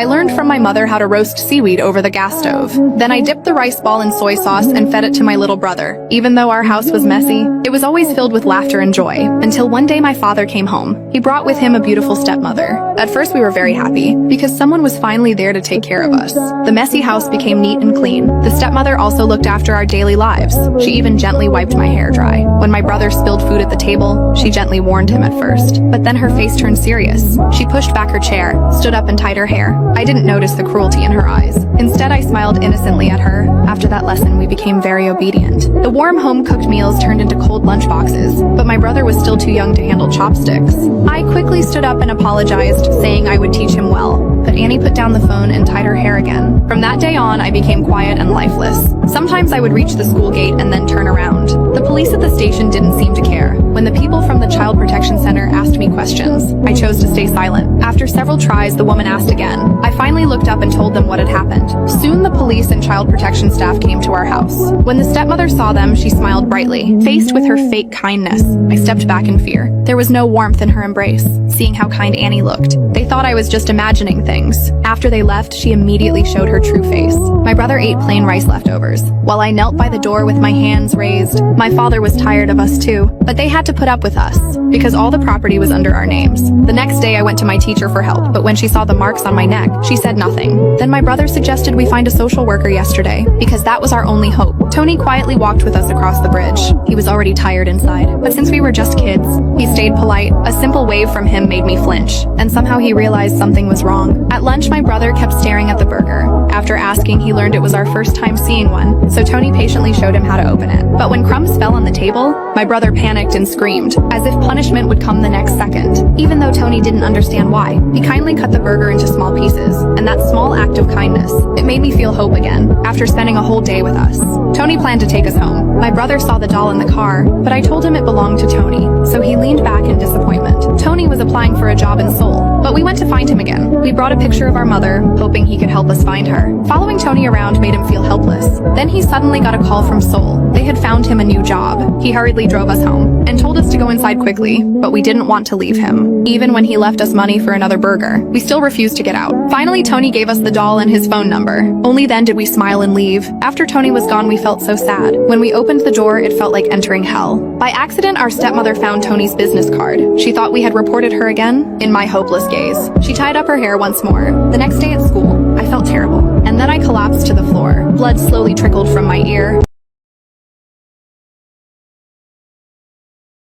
I learned from my mother how to roast seaweed over the gas stove. Then I dipped the rice ball in soy sauce and fed it to my little brother. Even though our house was messy, it was always filled with laughter and joy, until one day my father came home. He brought with him a beautiful stepmother. At first we were very happy, because someone was finally there to take care of us. The messy house became neat and clean. The stepmother also looked after our daily lives. She even gently wiped my hair dry. When my brother spilled food at the table, she gently warned him at first. But then her face turned serious. She pushed back her chair, stood up and tied her hair. I didn't notice the cruelty in her eyes. Instead, I smiled innocently at her. After that lesson, we became very obedient. The warm home-cooked meals turned into cold lunchboxes, but my brother was still too young to handle chopsticks. I quickly stood up and apologized, saying I would teach him well. But Annie put down the phone and tied her hair again. From that day on, I became quiet and lifeless. Sometimes I would reach the school gate and then turn around. The police at the station didn't seem to care. When the people from the Child Protection Center asked me questions, I chose to stay silent. After several tries, the woman asked again. I finally looked up and told them what had happened. Soon the police and child protection staff came to our house. When the stepmother saw them, she smiled brightly. Faced with her fake kindness, I stepped back in fear. There was no warmth in her embrace, seeing how kind Annie looked. They thought I was just imagining things. After they left, she immediately showed her true face. My brother ate plain rice leftovers, while I knelt by the door with my hands raised. My father was tired of us too, but they had to put up with us, because all the property was under our names. The next day I went to my teacher for help, but when she saw the marks on my neck, she said nothing. Then my brother suggested we find a social worker yesterday, because that was our only hope. Tony quietly walked with us across the bridge. He was already tired inside, but since we were just kids, he stayed polite. A simple wave from him made me flinch, and somehow he realized something was wrong. At lunch, my brother kept staring at the burger. After asking, he learned it was our first time seeing one, so Tony patiently showed him how to open it. But when crumbs fell on the table, my brother panicked and screamed, as if punishment would come the next second. Even though Tony didn't understand why, he kindly cut the burger into small pieces, and that small act of kindness, it made me feel hope again. After spending a whole day with us, Tony planned to take us home. My brother saw the doll in the car, but I told him it belonged to Tony, so he leaned back in disappointment. Tony was applying for a job in Seoul, but we went to find him again. We brought a picture of our mother, hoping he could help us find her. Following Tony around made him feel helpless. Then he suddenly got a call from Seoul. They had found him a new job. He hurriedly drove us home and told us to go inside quickly, but we didn't want to leave him. Even when he left us money for another burger, we still refused to get out. Finally, Tony gave us the doll and his phone number. Only then did we smile and leave. After Tony was gone, we felt so sad. When we opened the door, it felt like entering hell. By accident, our stepmother found Tony's business card. She thought we had reported her again. In my hopeless gaze, she tied up her hair once more. The next day at school, I felt terrible, and then I collapsed to the floor. Blood slowly trickled from my ear.